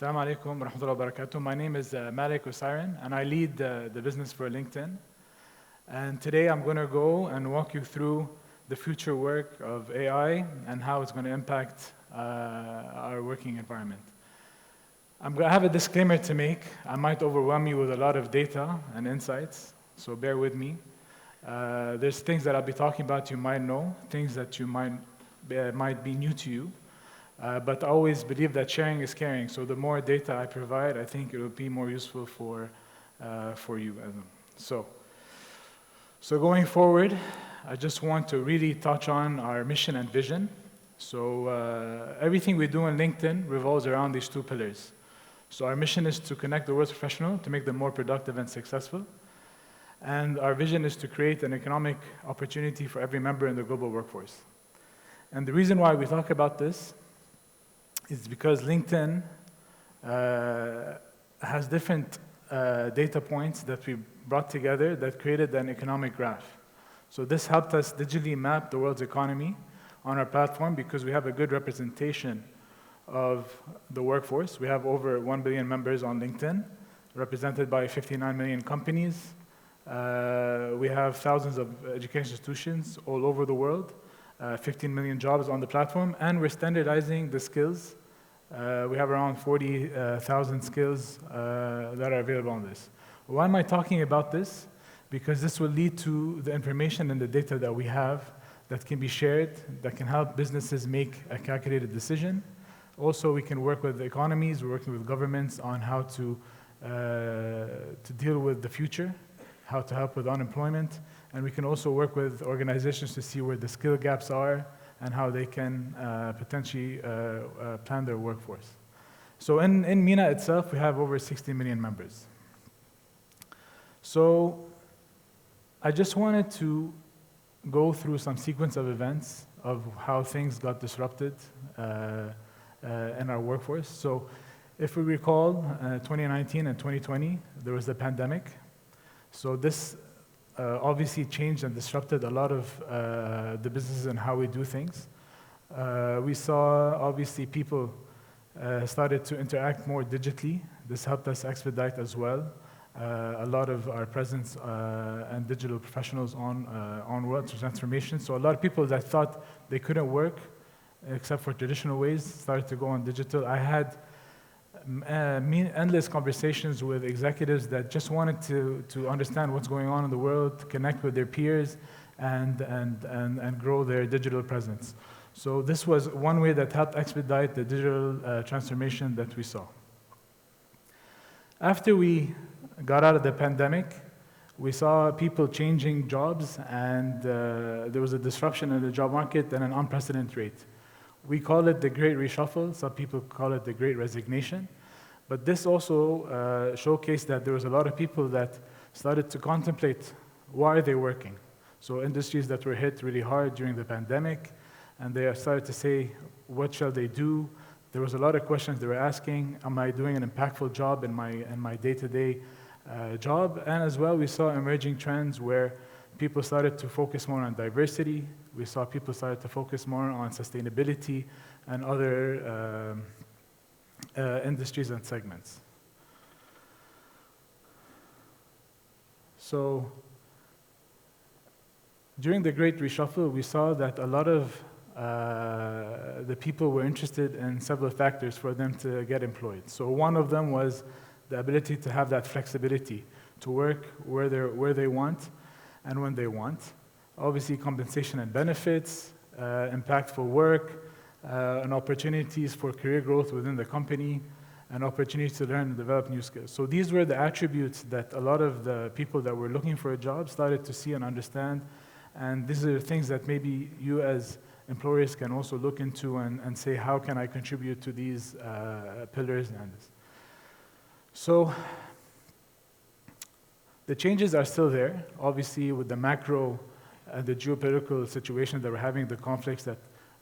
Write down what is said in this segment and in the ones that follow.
Assalamu alaikum wa rahmatullahi wa barakatuh. My name is Malek Osseiran, and I lead the business for LinkedIn. And today I'm going to go and walk you through the future work of AI and how it's going to impact our working environment. I'm going to have a disclaimer to make. I might overwhelm you with a lot of data and insights, so bear with me. There's things that I'll be talking about you might know, things that you might be new to you. But I always believe that sharing is caring. So the more data I provide, I think it will be more useful for you. So going forward, I just want to really touch on our mission and vision. So everything we do in LinkedIn revolves around these two pillars. So our mission is to connect the world's professionals to make them more productive and successful. And our vision is to create an economic opportunity for every member in the global workforce. And the reason why we talk about this is because LinkedIn has different data points that we brought together that created an economic graph. So this helped us digitally map the world's economy on our platform because we have a good representation of the workforce. We have over 1 billion members on LinkedIn, represented by 59 million companies. We have thousands of education institutions all over the world, 15 million jobs on the platform, and we're standardizing the skills. We have around 40,000 skills that are available on this. Why am I talking about this? Because this will lead to the information and the data that we have that can be shared, that can help businesses make a calculated decision. Also, we can work with economies, we're working with governments on how to deal with the future, how to help with unemployment, and we can also work with organizations to see where the skill gaps are and how they can potentially plan their workforce. So in MENA itself, we have over 60 million members. So I just wanted to go through some sequence of events of how things got disrupted in our workforce. So if we recall, 2019 and 2020, there was the pandemic. So this obviously changed and disrupted a lot of the businesses and how we do things. We saw, obviously, people started to interact more digitally. This helped us expedite as well a lot of our presence and digital professionals on world transformation. So a lot of people that thought they couldn't work except for traditional ways started to go on digital. I had endless conversations with executives that just wanted to understand what's going on in the world, to connect with their peers, and grow their digital presence. So this was one way that helped expedite the digital transformation that we saw. After we got out of the pandemic, we saw people changing jobs, and there was a disruption in the job market at an unprecedented rate. We call it the Great Reshuffle. Some people call it the Great Resignation. But this also showcased that there was a lot of people that started to contemplate why are they working. So industries that were hit really hard during the pandemic, and they started to say, what shall they do? There was a lot of questions they were asking. Am I doing an impactful job in my day-to-day job? And as well, we saw emerging trends where people started to focus more on diversity. We saw people started to focus more on sustainability and other industries and segments. So during the Great Reshuffle, we saw that a lot of the people were interested in several factors for them to get employed. So one of them was the ability to have that flexibility to work where they want and when they want. Obviously, compensation and benefits, impactful work, and opportunities for career growth within the company, and opportunities to learn and develop new skills. So these were the attributes that a lot of the people that were looking for a job started to see and understand, and these are the things that maybe you as employers can also look into and say, how can I contribute to these pillars and this. So the changes are still there, obviously, with the macro and the geopolitical situation that we're having, the conflicts that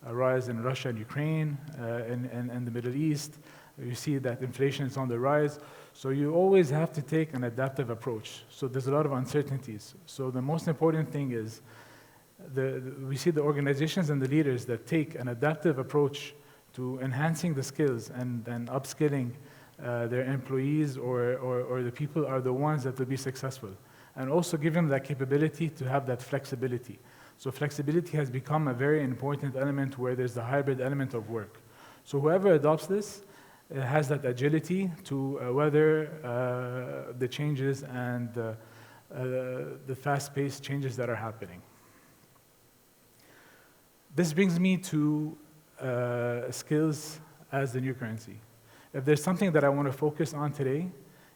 arise in Russia and Ukraine, and the Middle East. You see that inflation is on the rise. So you always have to take an adaptive approach. So there's a lot of uncertainties. So the most important thing is we see the organizations and the leaders that take an adaptive approach to enhancing the skills and upskilling their employees or the people are the ones that will be successful. And also give them that capability to have that flexibility. So flexibility has become a very important element where there's the hybrid element of work. So whoever adopts this has that agility to weather the changes and the fast-paced changes that are happening. This brings me to skills as the new currency. If there's something that I want to focus on today,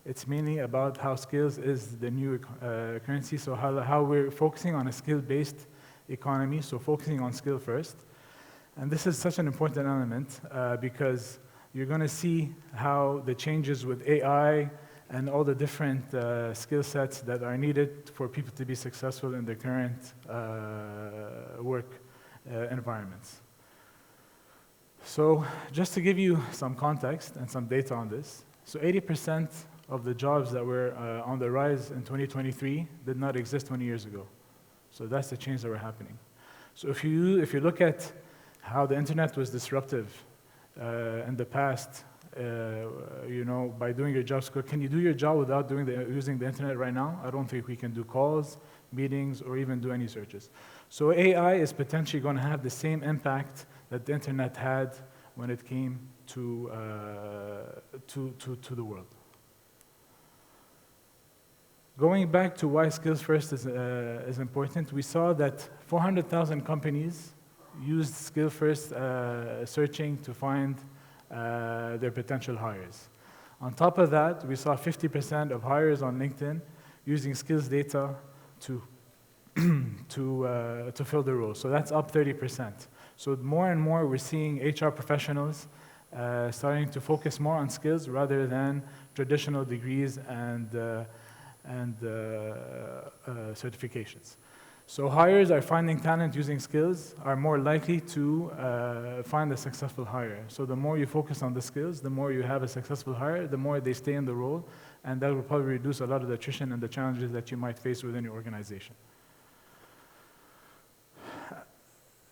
it's mainly about how skills is the new currency, so how we're focusing on a skill-based economy, so focusing on skill first. And this is such an important element because you're going to see how the changes with AI and all the different skill sets that are needed for people to be successful in their current work environments. So just to give you some context and some data on this, so 80% of the jobs that were on the rise in 2023 did not exist 20 years ago. So that's the change that were happening. So if you look at how the internet was disruptive in the past, by doing your jobs, can you do your job without using the internet right now? I don't think we can do calls, meetings, or even do any searches. So AI is potentially going to have the same impact that the internet had when it came to the world. Going back to why skills first is important, we saw that 400,000 companies used skill first searching to find their potential hires. On top of that, we saw 50% of hires on LinkedIn using skills data to fill the role. So that's up 30%. So more and more we're seeing HR professionals starting to focus more on skills rather than traditional degrees and certifications. So hires are finding talent using skills are more likely to find a successful hire. So the more you focus on the skills, the more you have a successful hire, the more they stay in the role, and that will probably reduce a lot of the attrition and the challenges that you might face within your organization.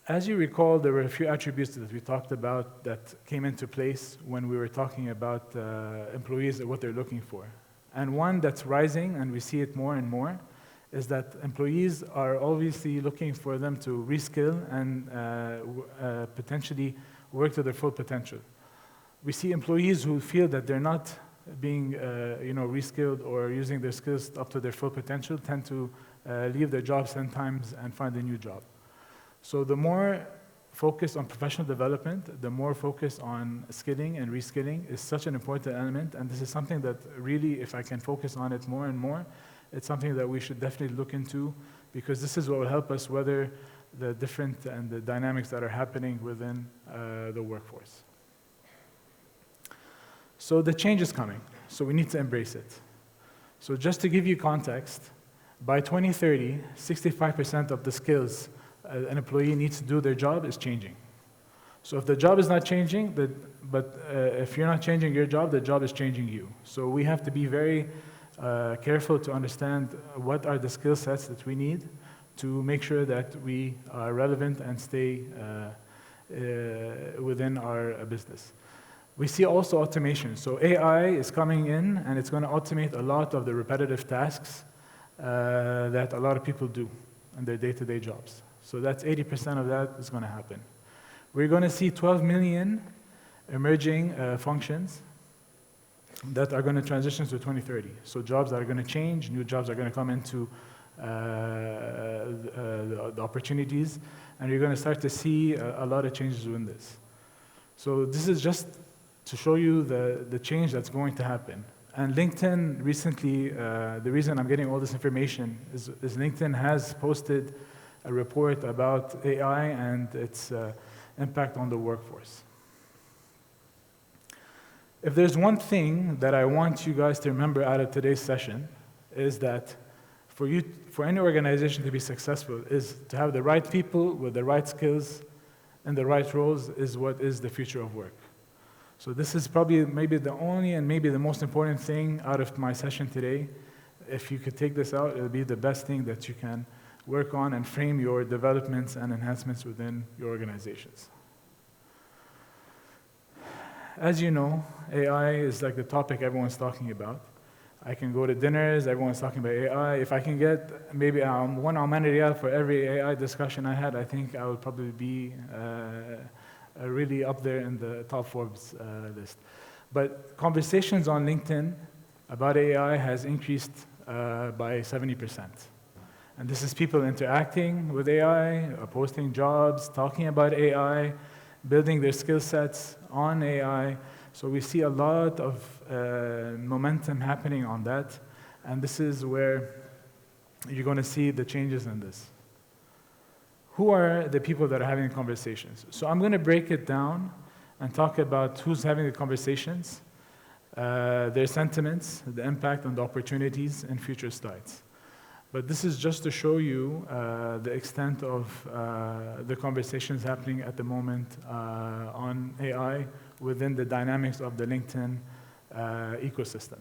As you recall, there were a few attributes that we talked about that came into place when we were talking about employees and what they're looking for. And one that's rising, and we see it more and more, is that employees are obviously looking for them to reskill and potentially work to their full potential. We see employees who feel that they're not being reskilled or using their skills up to their full potential tend to leave their jobs sometimes and find a new job. So the more focus on professional development, the more focus on skilling and reskilling is such an important element, and this is something that really, if I can focus on it more and more, it's something that we should definitely look into, because this is what will help us weather the different and the dynamics that are happening within the workforce. So the change is coming, so we need to embrace it. So just to give you context, by 2030, 65% of the skills an employee needs to do their job is changing. So if the job is not changing, if you're not changing your job, the job is changing you. So we have to be very careful to understand what are the skill sets that we need to make sure that we are relevant and stay within our business. We see also automation. So AI is coming in, and it's going to automate a lot of the repetitive tasks that a lot of people do in their day-to-day jobs. So that's 80% of that is going to happen. We're going to see 12 million emerging functions that are going to transition to 2030. So jobs that are going to change, new jobs are going to come into the opportunities, and you're going to start to see a lot of changes within this. So this is just to show you the change that's going to happen. And LinkedIn recently, the reason I'm getting all this information is LinkedIn has posted a report about AI and its impact on the workforce. If there's one thing that I want you guys to remember out of today's session, is that for any organization to be successful is to have the right people with the right skills and the right roles is what is the future of work. So this is probably maybe the only and maybe the most important thing out of my session today. If you could take this out, it would be the best thing that you can work on and frame your developments and enhancements within your organizations. as you know, AI is like the topic everyone's talking about. I can go to dinners, everyone's talking about AI. If I can get maybe one Oman riyal for every AI discussion I had, I think I would probably be really up there in the top Forbes list. But conversations on LinkedIn about AI has increased by 70%. And this is people interacting with AI, posting jobs, talking about AI, building their skill sets on AI. So we see a lot of momentum happening on that. And this is where you're going to see the changes in this. Who are the people that are having the conversations? So I'm going to break it down and talk about who's having the conversations, their sentiments, the impact on the opportunities and future slides. But this is just to show you the extent of the conversations happening at the moment on AI within the dynamics of the LinkedIn ecosystem.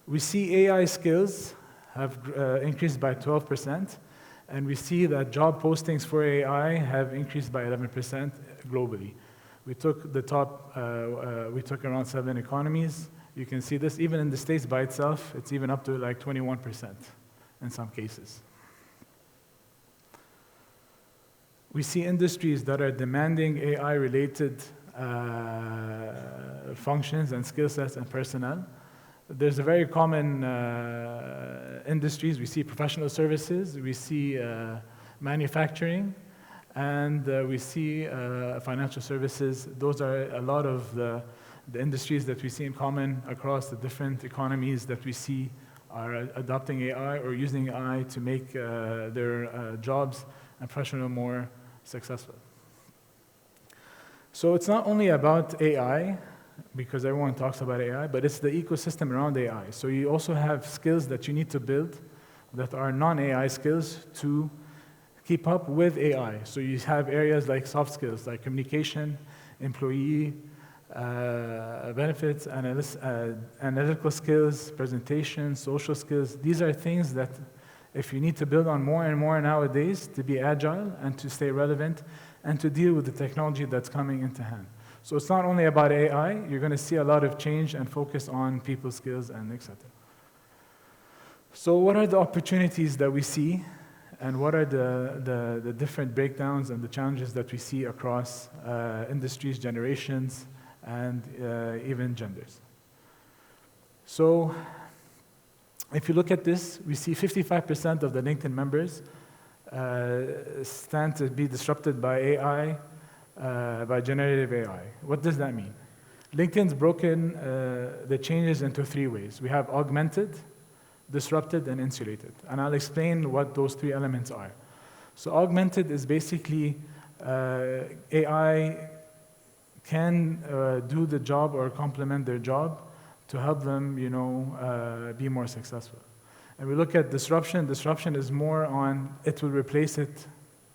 We see AI skills have increased by 12%, and we see that job postings for AI have increased by 11% globally. We took the top, we took around 7 economies. You can see this even in the States by itself, it's even up to like 21% in some cases. We see industries that are demanding AI-related functions and skill sets and personnel. There's a very common industries. We see professional services, we see manufacturing, and we see financial services. Those are a lot of the industries that we see in common across the different economies that we see are adopting AI or using AI to make their jobs and professional more successful. So it's not only about AI, because everyone talks about AI, but it's the ecosystem around AI. So you also have skills that you need to build that are non-AI skills to keep up with AI. So you have areas like soft skills, like communication, employee benefits, analytical skills, presentation, social skills. These are things that if you need to build on more and more nowadays to be agile and to stay relevant and to deal with the technology that's coming into hand. So it's not only about AI, you're going to see a lot of change and focus on people skills and etc. So what are the opportunities that we see, and what are the different breakdowns and the challenges that we see across industries, generations, and even genders? So if you look at this, we see 55% of the LinkedIn members stand to be disrupted by AI, by generative AI. What does that mean? LinkedIn's broken the changes into 3 ways. We have augmented, disrupted, and insulated. And I'll explain what those 3 elements are. So augmented is basically AI can do the job or complement their job to help them, be more successful. And we look at disruption. Disruption is more on, it will replace it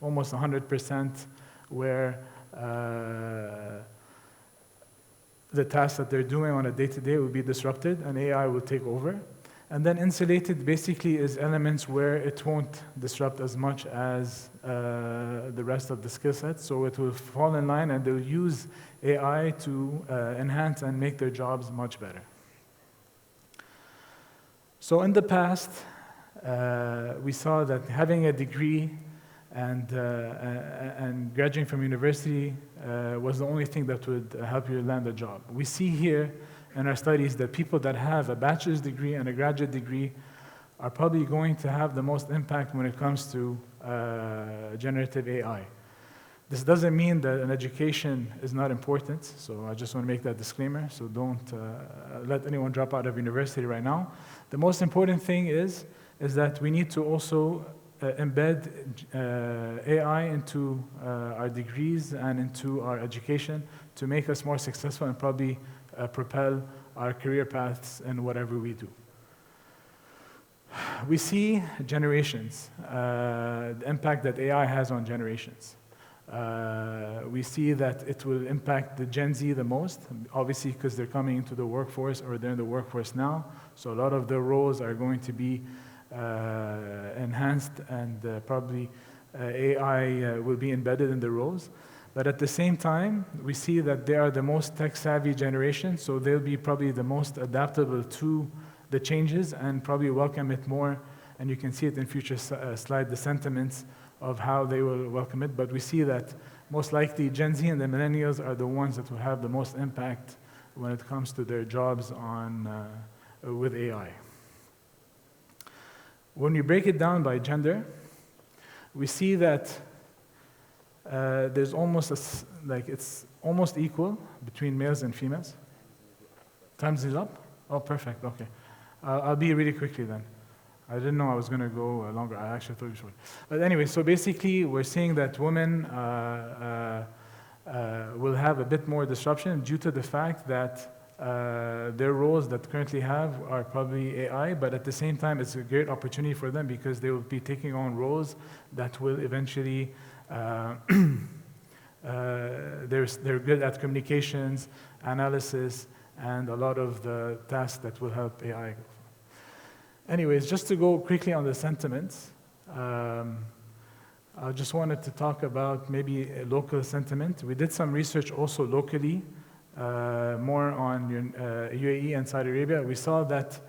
almost 100%, where the tasks that they're doing on a day-to-day will be disrupted and AI will take over. And then insulated basically is elements where it won't disrupt as much as the rest of the skill set. So it will fall in line and they'll use AI to enhance and make their jobs much better. So in the past, we saw that having a degree and graduating from university was the only thing that would help you land a job. We see here in our studies that people that have a bachelor's degree and a graduate degree are probably going to have the most impact when it comes to generative AI. This doesn't mean that an education is not important, so I just want to make that disclaimer, so don't let anyone drop out of university right now. The most important thing is that we need to also embed AI into our degrees and into our education to make us more successful and probably propel our career paths in whatever we do. We see generations, the impact that AI has on generations. We see that it will impact the Gen Z the most, obviously because they're coming into the workforce or they're in the workforce now. So a lot of their roles are going to be enhanced and probably AI will be embedded in the roles. But at the same time, we see that they are the most tech-savvy generation, so they'll be probably the most adaptable to the changes and probably welcome it more. And you can see it in future slide, the sentiments of how they will welcome it. But we see that most likely Gen Z and the millennials are the ones that will have the most impact when it comes to their jobs with AI. When you break it down by gender, we see that there's almost it's almost equal between males and females. Times is up? Oh, perfect, okay. I'll be really quickly then. I didn't know I was going to go longer. I actually thought you should. But anyway, so basically, we're seeing that women will have a bit more disruption due to the fact that their roles that currently have are probably AI, but at the same time, it's a great opportunity for them because they will be taking on roles that will eventually, they're good at communications, analysis, and a lot of the tasks that will help AI. Anyways, just to go quickly on the sentiments, I just wanted to talk about maybe a local sentiment. We did some research also locally, more on UAE and Saudi Arabia. We saw that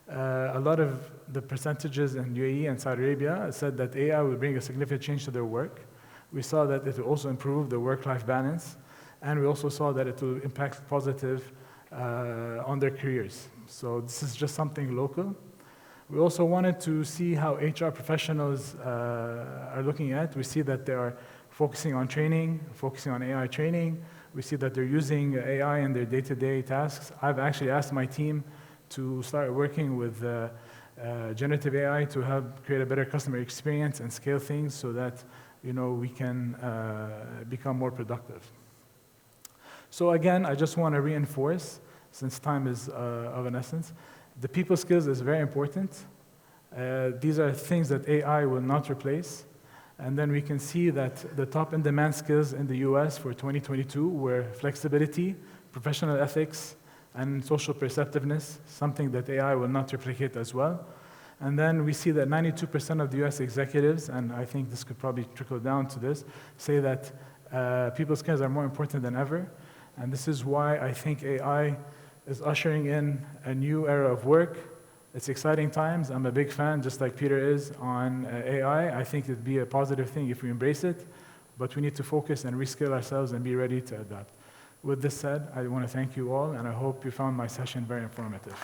a lot of the percentages in UAE and Saudi Arabia said that AI will bring a significant change to their work. We saw that it will also improve the work-life balance, and we also saw that it will impact positive on their careers. So this is just something local. We also wanted to see how HR professionals are looking at. We see that they are focusing on training, focusing on AI training. We see that they're using AI in their day-to-day tasks. I've actually asked my team to start working with generative AI to help create a better customer experience and scale things so that we can become more productive. So again, I just want to reinforce, since time is of an essence, the people skills is very important. These are things that AI will not replace. And then we can see that the top in-demand skills in the US for 2022 were flexibility, professional ethics, and social perceptiveness, something that AI will not replicate as well. And then we see that 92% of the US executives, and I think this could probably trickle down to this, say that people skills are more important than ever. And this is why I think AI is ushering in a new era of work. It's exciting times. I'm a big fan, just like Peter is, on AI. I think it'd be a positive thing if we embrace it, but we need to focus and reskill ourselves and be ready to adapt. With this said, I want to thank you all, and I hope you found my session very informative.